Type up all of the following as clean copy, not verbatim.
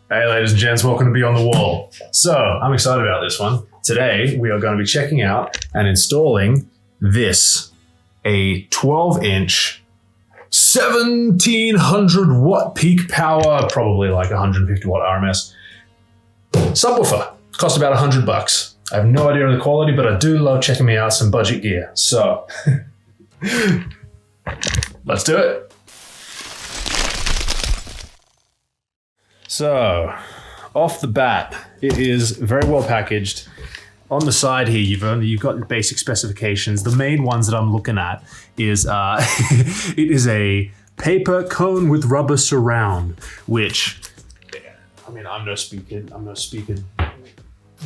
Hey ladies and gents, welcome to Beyond the Wall. So, I'm excited about this one. Today, we are going to be checking out and installing this, a 12-inch, 1700 watt peak power, probably like 150 watt RMS, subwoofer. Cost about $100. I have no idea of the quality, but I do love checking me out some budget gear. So, let's do it. So, off the bat, it is very well packaged. On the side here, you've got the basic specifications. The main ones that I'm looking at is it is a paper cone with rubber surround, which, I mean, I'm no speaker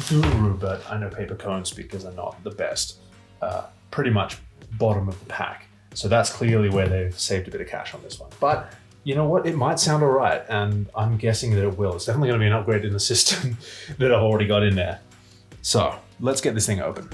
guru, but I know paper cone speakers are not the best. Pretty much bottom of the pack. So that's clearly where they've saved a bit of cash on this one. But you know what? It might sound all right, and I'm guessing that it will. It's definitely going to be an upgrade in the system that I've already got in there. So let's get this thing open.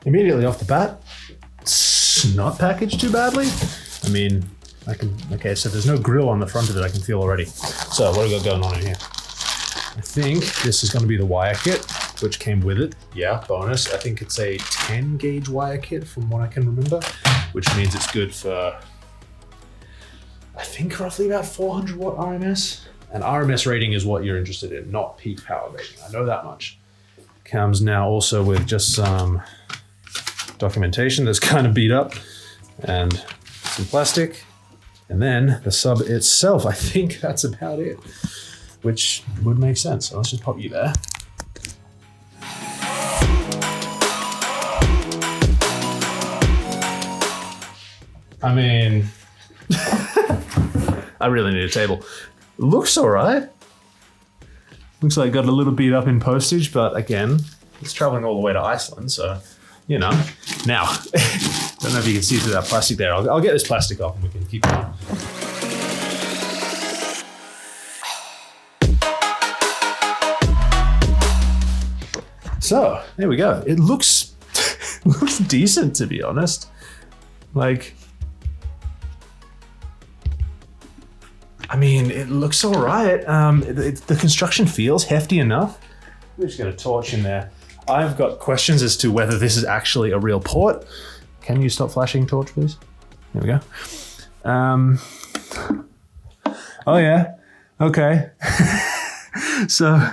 Immediately off the bat, it's not packaged too badly. I mean, okay, so there's no grill on the front of it, I can feel already. So what do we got going on in here? I think this is going to be the wire kit, which came with it. Yeah, bonus. I think it's a 10 gauge wire kit from what I can remember, which means it's good for, I think roughly about 400 watt RMS. And RMS rating is what you're interested in, not peak power rating. I know that much. Comes now also with just some documentation that's kind of beat up and some plastic. And then the sub itself, I think that's about it, which would make sense. So let's just pop you there. I mean, I really need a table. Looks all right. Looks like it got a little beat up in postage, but again, it's traveling all the way to Iceland, so, you know. Now, don't know if you can see through that plastic there. I'll get this plastic off and we can keep going. So, there we go. It looks decent, to be honest. Like, I mean, it looks all right. The construction feels hefty enough. We're just got a torch in there. I've got questions as to whether this is actually a real port. Can you stop flashing torch, please? There we go. Oh yeah, okay. So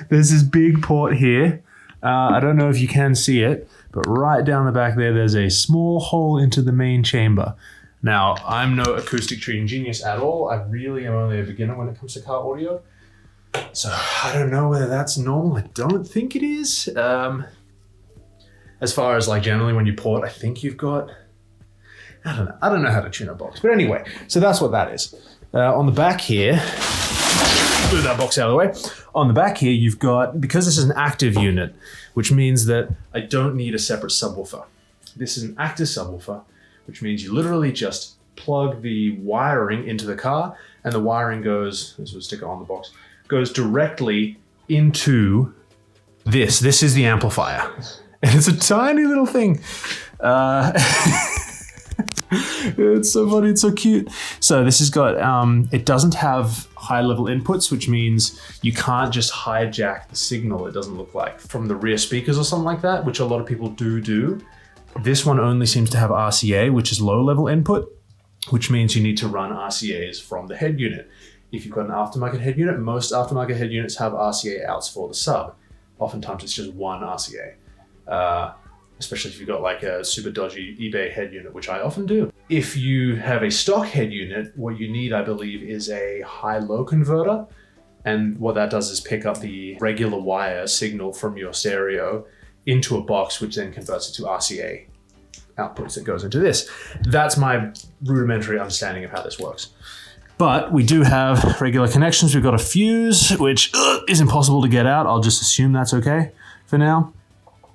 there's this big port here. I don't know if you can see it, but right down the back there's a small hole into the main chamber. Now, I'm no acoustic treating genius at all. I really am only a beginner when it comes to car audio. So I don't know whether that's normal. I don't think it is. As far as like generally when you port, I think you've got, I don't know how to tune a box. But anyway, so that's what that is. On the back here, move that box out of the way. On the back here, you've got, because this is an active unit, which means that I don't need a separate subwoofer. This is an active subwoofer, which means you literally just plug the wiring into the car, and the wiring goes, this was a sticker on the box, goes directly into this. This is the amplifier. And it's a tiny little thing. It's so funny, it's so cute. So this has got, it doesn't have high level inputs, which means you can't just hijack the signal, it doesn't look like, from the rear speakers or something like that, which a lot of people do. This one only seems to have RCA, which is low level input, which means you need to run RCAs from the head unit. If you've got an aftermarket head unit, most aftermarket head units have RCA outs for the sub. Oftentimes it's just one RCA. Especially if you've got like a super dodgy eBay head unit, which I often do. If you have a stock head unit, what you need, I believe, is a high-low converter. And what that does is pick up the regular wire signal from your stereo into a box, which then converts it to RCA outputs that goes into this. That's my rudimentary understanding of how this works. But we do have regular connections. We've got a fuse, which is impossible to get out. I'll just assume that's okay for now.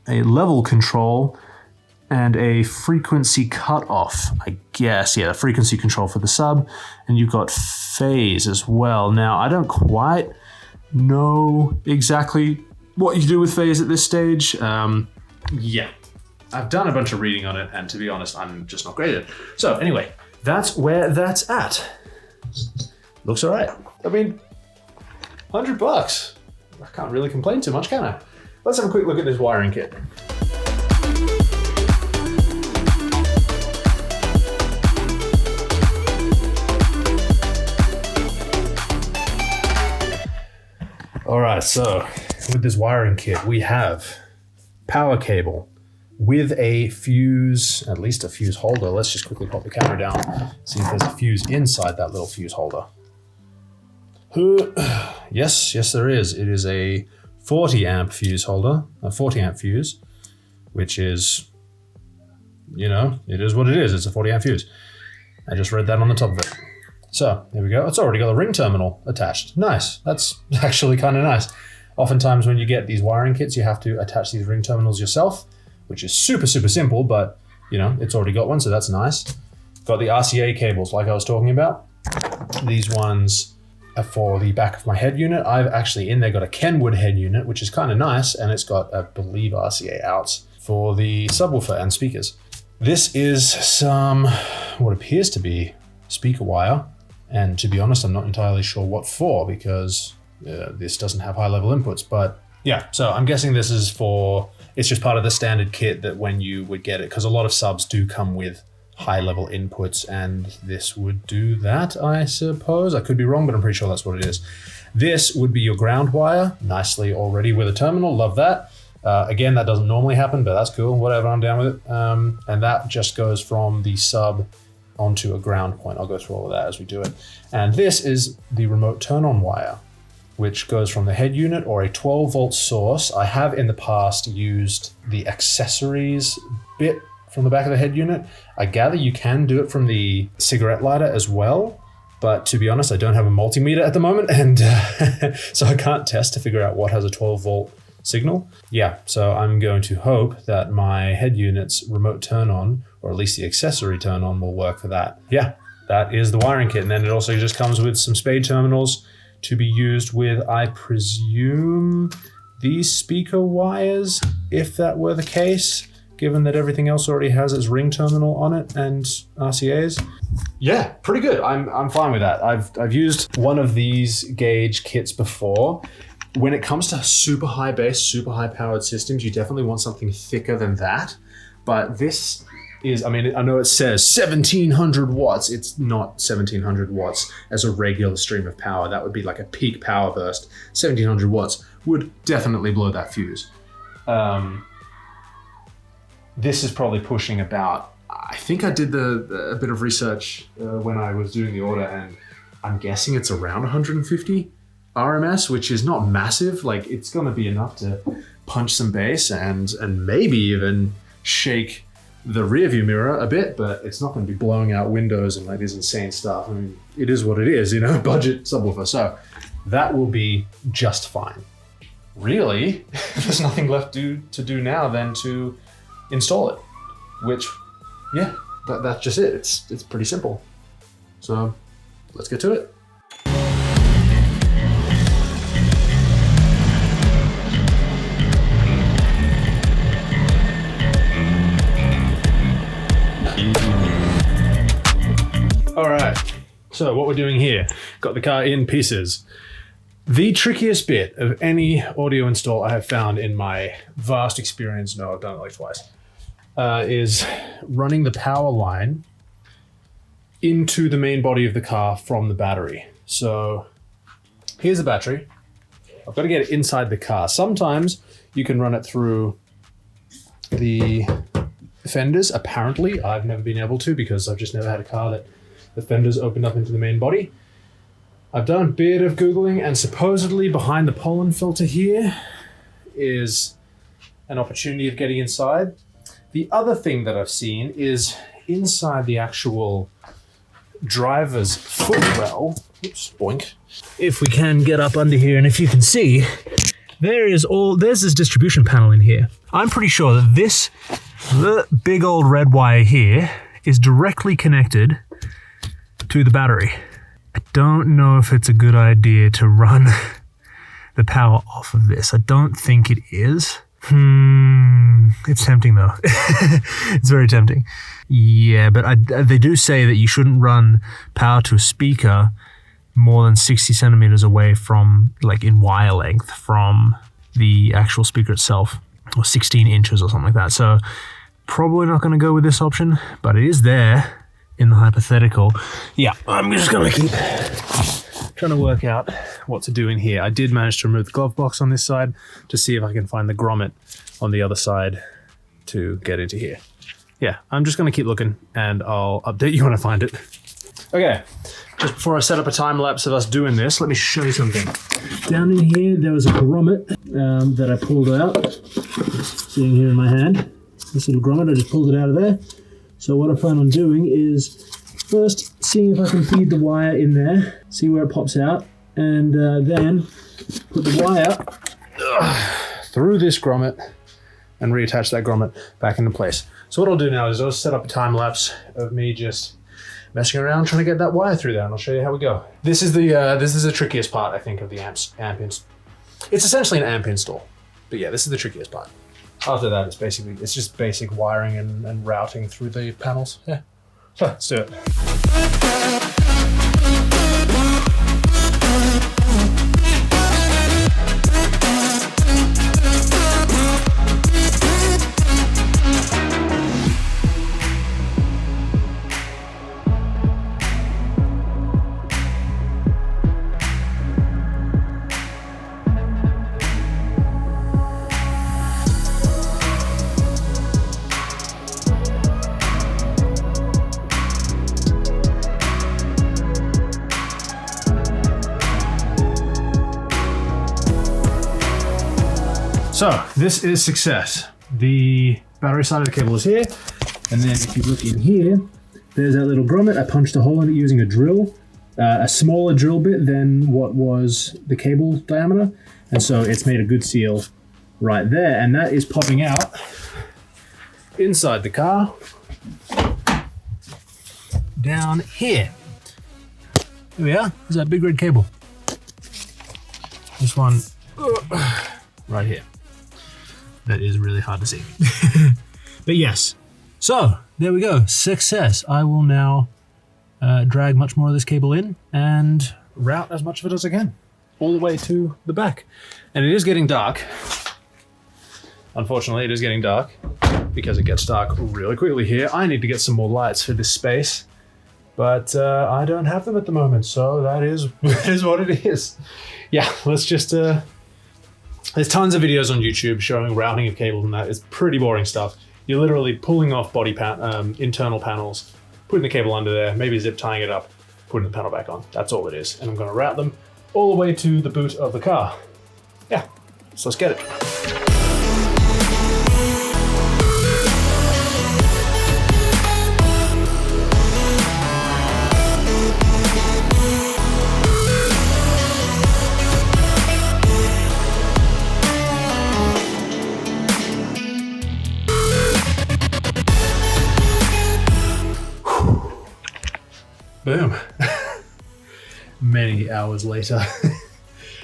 A level control and a frequency cutoff, I guess. Yeah, the frequency control for the sub. And you've got phase as well. Now, I don't quite know exactly what you do with phase at this stage. Yeah, I've done a bunch of reading on it, and to be honest, I'm just not great at it. So anyway, that's where that's at. Looks all right. I mean, $100. I can't really complain too much, can I? Let's have a quick look at this wiring kit. All right, so with this wiring kit, we have power cable with a fuse, at least a fuse holder. Let's just quickly pop the camera down, see if there's a fuse inside that little fuse holder. Yes, there is. It is a 40 amp fuse holder, a 40 amp fuse, which is, you know, it is what it is. It's a 40 amp fuse. I just read that on the top of it. So there we go. It's already got a ring terminal attached. Nice. That's actually kind of nice. Oftentimes when you get these wiring kits, you have to attach these ring terminals yourself, which is super, super simple, but you know, it's already got one, so that's nice. Got the RCA cables like I was talking about. These ones are for the back of my head unit. I've actually in there got a Kenwood head unit, which is kind of nice, and it's got, I believe, RCA outs for the subwoofer and speakers. This is some, what appears to be speaker wire. And to be honest, I'm not entirely sure what for, because this doesn't have high level inputs, but yeah, so I'm guessing this is for, it's just part of the standard kit that when you would get it, because a lot of subs do come with high level inputs, and this would do that, I suppose. I could be wrong, but I'm pretty sure that's what it is. This would be your ground wire, nicely already with a terminal, love that. Again, that doesn't normally happen, but that's cool, whatever, I'm down with it. And that just goes from the sub onto a ground point. I'll go through all of that as we do it. And this is the remote turn on wire, which goes from the head unit or a 12 volt source. I have in the past used the accessories bit from the back of the head unit. I gather you can do it from the cigarette lighter as well, but to be honest, I don't have a multimeter at the moment, and so I can't test to figure out what has a 12 volt signal. Yeah, so I'm going to hope that my head unit's remote turn on, or at least the accessory turn on, will work for that. Yeah, that is the wiring kit. And then it also just comes with some spade terminals to be used with, I presume, these speaker wires, if that were the case, given that everything else already has its ring terminal on it and RCAs. Yeah, pretty good. I'm fine with that. I've used one of these gauge kits before. When it comes to super high bass, super high powered systems, you definitely want something thicker than that. But this is, I mean, I know it says 1700 watts. It's not 1700 watts as a regular stream of power. That would be like a peak power burst. 1700 watts would definitely blow that fuse. This is probably pushing about, I think I did a bit of research when I was doing the order, and I'm guessing it's around 150 RMS, which is not massive. Like, it's going to be enough to punch some bass and maybe even shake the rear view mirror a bit, but it's not going to be blowing out windows and like this insane stuff. I mean, it is what it is, you know, budget subwoofer. So that will be just fine. Really, there's nothing left to do now than to install it, which, yeah, that's just it. It's pretty simple. So let's get to it. All right, so what we're doing here, got the car in pieces. The trickiest bit of any audio install I have found in my vast experience, no, I've done it like twice, is running the power line into the main body of the car from the battery. So here's the battery. I've got to get it inside the car. Sometimes you can run it through the fenders. Apparently, I've never been able to, because I've just never had a car that the fenders opened up into the main body. I've done a bit of Googling, and supposedly behind the pollen filter here is an opportunity of getting inside. The other thing that I've seen is inside the actual driver's footwell. Oops, boink. If we can get up under here, and if you can see, there's this distribution panel in here. I'm pretty sure that the big old red wire here is directly connected to the battery. I don't know if it's a good idea to run the power off of this. I don't think it is. It's tempting though. It's very tempting. Yeah, but they do say that you shouldn't run power to a speaker more than 60 centimeters away from, like in wire length, from the actual speaker itself, or 16 inches or something like that. So probably not going to go with this option, but it is there in the hypothetical. Yeah, I'm just going to keep trying to work out what to do in here. I did manage to remove the glove box on this side to see if I can find the grommet on the other side to get into here. Yeah, I'm just going to keep looking and I'll update you when I find it. Okay, just before I set up a time lapse of us doing this, let me show you something. Down in here, there was a grommet that I pulled out. Sitting here in my hand. This little grommet, I just pulled it out of there. So what I plan on doing is first seeing if I can feed the wire in there, see where it pops out, and then put the wire through this grommet and reattach that grommet back into place. So what I'll do now is I'll set up a time lapse of me just messing around trying to get that wire through there, and I'll show you how we go. This is the trickiest part, I think, of the amp install. It's essentially an amp install, but yeah, this is the trickiest part. After that, it's just basic wiring and routing through the panels. Yeah, so let's do it. So this is success. The battery side of the cable is here, and then if you look in here, there's that little grommet. I punched a hole in it using a drill, a smaller drill bit than what was the cable diameter, and so it's made a good seal right there, and that is popping out inside the car down here. Here we are. There's that big red cable. This one right here. That is really hard to see. But yes, so there we go, success. I will now drag much more of this cable in and route as much of it as I can, all the way to the back. And it is getting dark. Unfortunately, it is getting dark because it gets dark really quickly here. I need to get some more lights for this space, but I don't have them at the moment, so that is what it is. Yeah, let's just... There's tons of videos on YouTube showing routing of cables and that. It's pretty boring stuff. You're literally pulling off internal panels, putting the cable under there, maybe zip tying it up, putting the panel back on. That's all it is. And I'm going to route them all the way to the boot of the car. Yeah, so let's get it. Boom. Many hours later.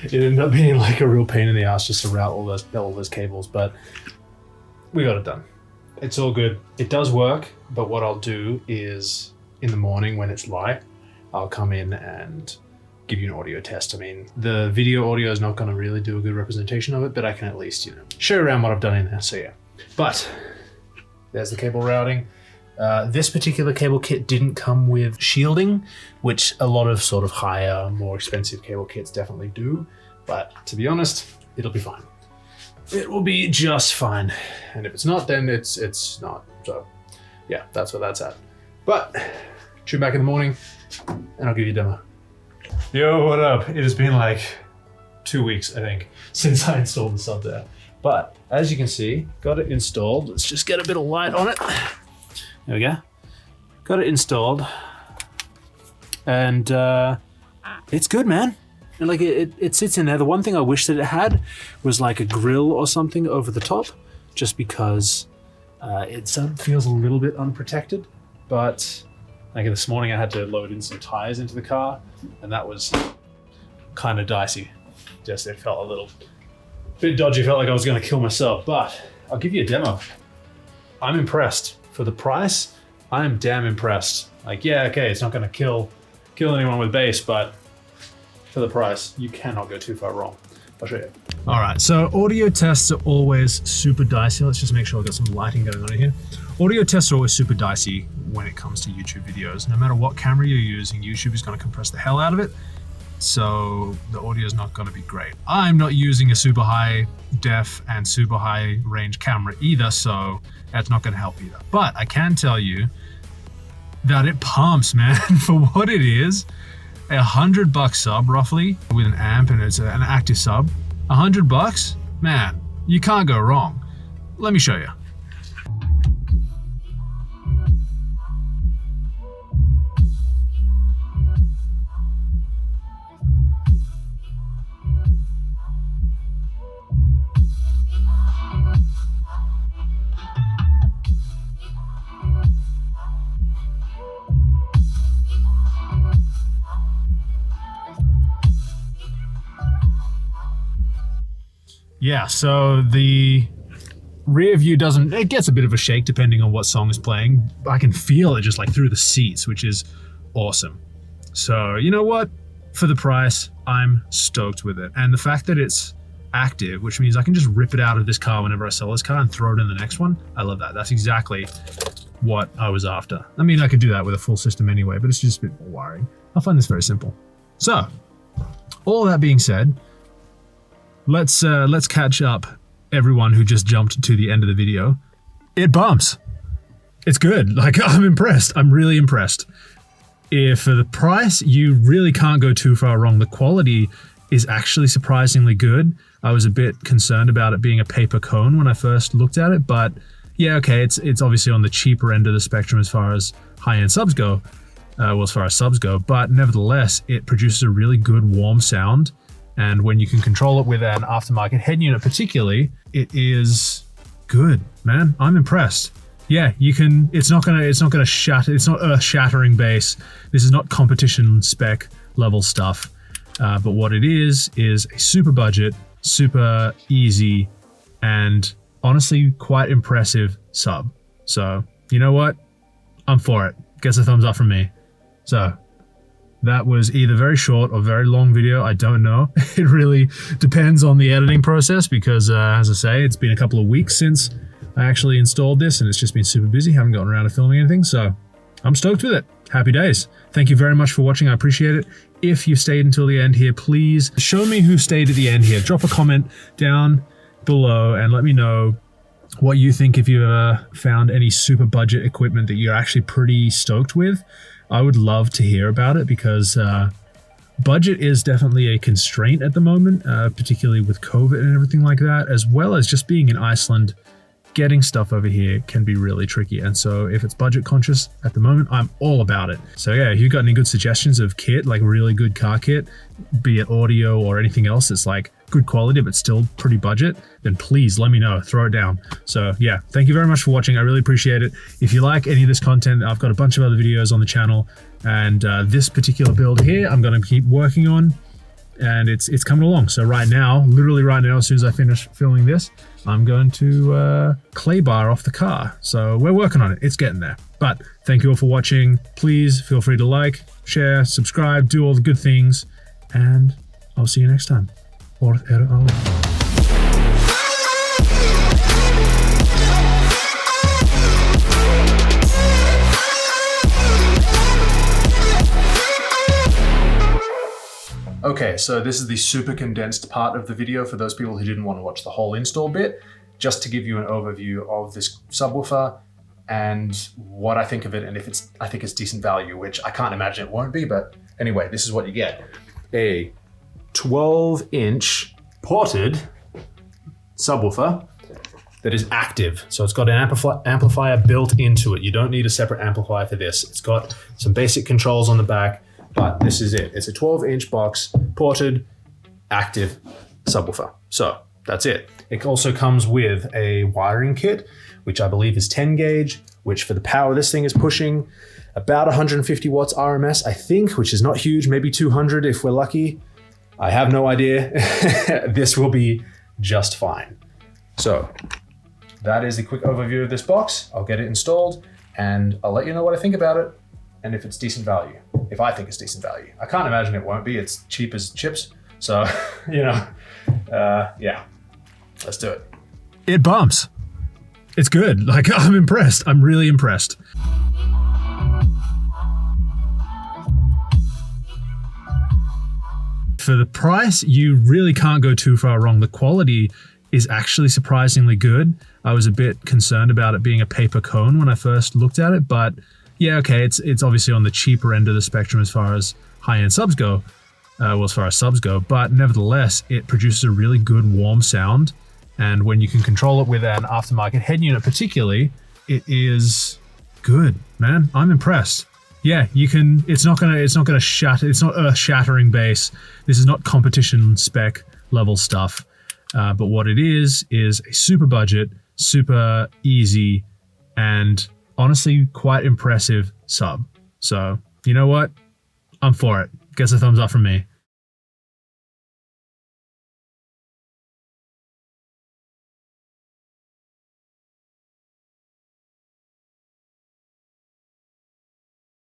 It ended up being like a real pain in the ass just to route all those cables, but we got it done. It's all good. It does work, but what I'll do is in the morning when it's light, I'll come in and give you an audio test. I mean, the video audio is not going to really do a good representation of it, but I can at least, show around what I've done in there. So yeah, but there's the cable routing. This particular cable kit didn't come with shielding, which a lot of sort of higher, more expensive cable kits definitely do. But to be honest, it'll be fine. It will be just fine. And if it's not, then it's not. So yeah, that's where that's at. But tune back in the morning and I'll give you a demo. Yo, what up? It has been like 2 weeks, I think, since I installed the sub there. But as you can see, got it installed. Let's just get a bit of light on it. There we go. Got it installed, and it's good, man. And like it sits in there. The one thing I wish that it had was like a grill or something over the top, just because it feels a little bit unprotected. But like this morning, I had to load in some tires into the car, and that was kind of dicey. just it felt a little bit dodgy. Felt like I was going to kill myself, but I'll give you a demo. I'm impressed. For the price, I am damn impressed. Like, yeah, okay, it's not going to kill anyone with bass, but for the price, you cannot go too far wrong. I'll show you. All right, so audio tests are always super dicey. Let's just make sure I've got some lighting going on in here. Audio tests are always super dicey when it comes to YouTube videos. No matter what camera you're using, YouTube is going to compress the hell out of it. So the audio is not going to be great. I'm not using a super high def and super high range camera either, so that's not going to help either. But I can tell you that it pumps, man, for what it is. $100 sub roughly with an amp, and it's an active sub. $100, man, you can't go wrong. Let me show you. Yeah, so the rear view it gets a bit of a shake depending on what song is playing. I can feel it just like through the seats, which is awesome. So you know what? For the price, I'm stoked with it. And the fact that it's active, which means I can just rip it out of this car whenever I sell this car and throw it in the next one. I love that. That's exactly what I was after. I mean, I could do that with a full system anyway, but it's just a bit more wiring. I find this very simple. So, all that being said, let's catch up everyone who just jumped to the end of the video. It bumps. It's good. Like, I'm impressed. I'm really impressed. If for the price, you really can't go too far wrong. The quality is actually surprisingly good. I was a bit concerned about it being a paper cone when I first looked at it, but yeah, okay, it's obviously on the cheaper end of the spectrum as far as high-end subs go, but nevertheless, it produces a really good warm sound. And when you can control it with an aftermarket head unit particularly, it is good, man. I'm impressed. Yeah, you can, it's not gonna shatter, it's not earth-shattering bass. This is not competition spec level stuff. But what it is a super budget, super easy, and honestly quite impressive sub. So, you know what? I'm for it. Gets a thumbs up from me. So, that was either very short or very long video. I don't know. It really depends on the editing process because, as I say, it's been a couple of weeks since I actually installed this and it's just been super busy. Haven't gotten around to filming anything, so I'm stoked with it. Happy days. Thank you very much for watching. I appreciate it. If you stayed until the end here, please show me who stayed at the end here. Drop a comment down below and let me know what you think if you ever found any super budget equipment that you're actually pretty stoked with. I would love to hear about it because budget is definitely a constraint at the moment, particularly with COVID and everything like that, as well as just being in Iceland. Getting stuff over here can be really tricky. And so if it's budget conscious at the moment, I'm all about it. So yeah, if you've got any good suggestions of kit, like really good car kit, be it audio or anything else that's like good quality but still pretty budget, then please let me know, throw it down. So yeah, thank you very much for watching. I really appreciate it. If you like any of this content, I've got a bunch of other videos on the channel, and this particular build here, I'm gonna keep working on, and it's coming along. So right now, literally right now, as soon as I finish filming this, I'm going to clay bar off the car. So we're working on it. It's getting there. But thank you all for watching. Please feel free to like, share, subscribe, do all the good things, and I'll see you next time. Okay, so this is the super condensed part of the video for those people who didn't want to watch the whole install bit, just to give you an overview of this subwoofer and what I think of it, and if I think it's decent value, which I can't imagine it won't be, but anyway, this is what you get. A 12-inch ported subwoofer that is active. So it's got an amplifier built into it. You don't need a separate amplifier for this. It's got some basic controls on the back, but this is it. It's a 12-inch box, ported, active subwoofer. So that's it. It also comes with a wiring kit, which I believe is 10 gauge, which for the power this thing is pushing about 150 watts RMS, I think, which is not huge, maybe 200 if we're lucky. I have no idea. This will be just fine. So that is a quick overview of this box. I'll get it installed and I'll let you know what I think about it and if it's decent value, if I think it's decent value. I can't imagine it won't be. It's cheap as chips. So, yeah, let's do it. It bumps. It's good. Like, I'm impressed. I'm really impressed. For the price, you really can't go too far wrong. The quality is actually surprisingly good. I was a bit concerned about it being a paper cone when I first looked at it, but yeah, okay, it's obviously on the cheaper end of the spectrum as far as high-end subs go, as far as subs go, but nevertheless, it produces a really good warm sound, and when you can control it with an aftermarket head unit particularly, it is good, man. I'm impressed. Yeah, you can. It's not gonna shatter. It's not earth-shattering bass. This is not competition spec level stuff. But what it is a super budget, super easy, and honestly quite impressive sub. So you know what? I'm for it. Gets a thumbs up from me.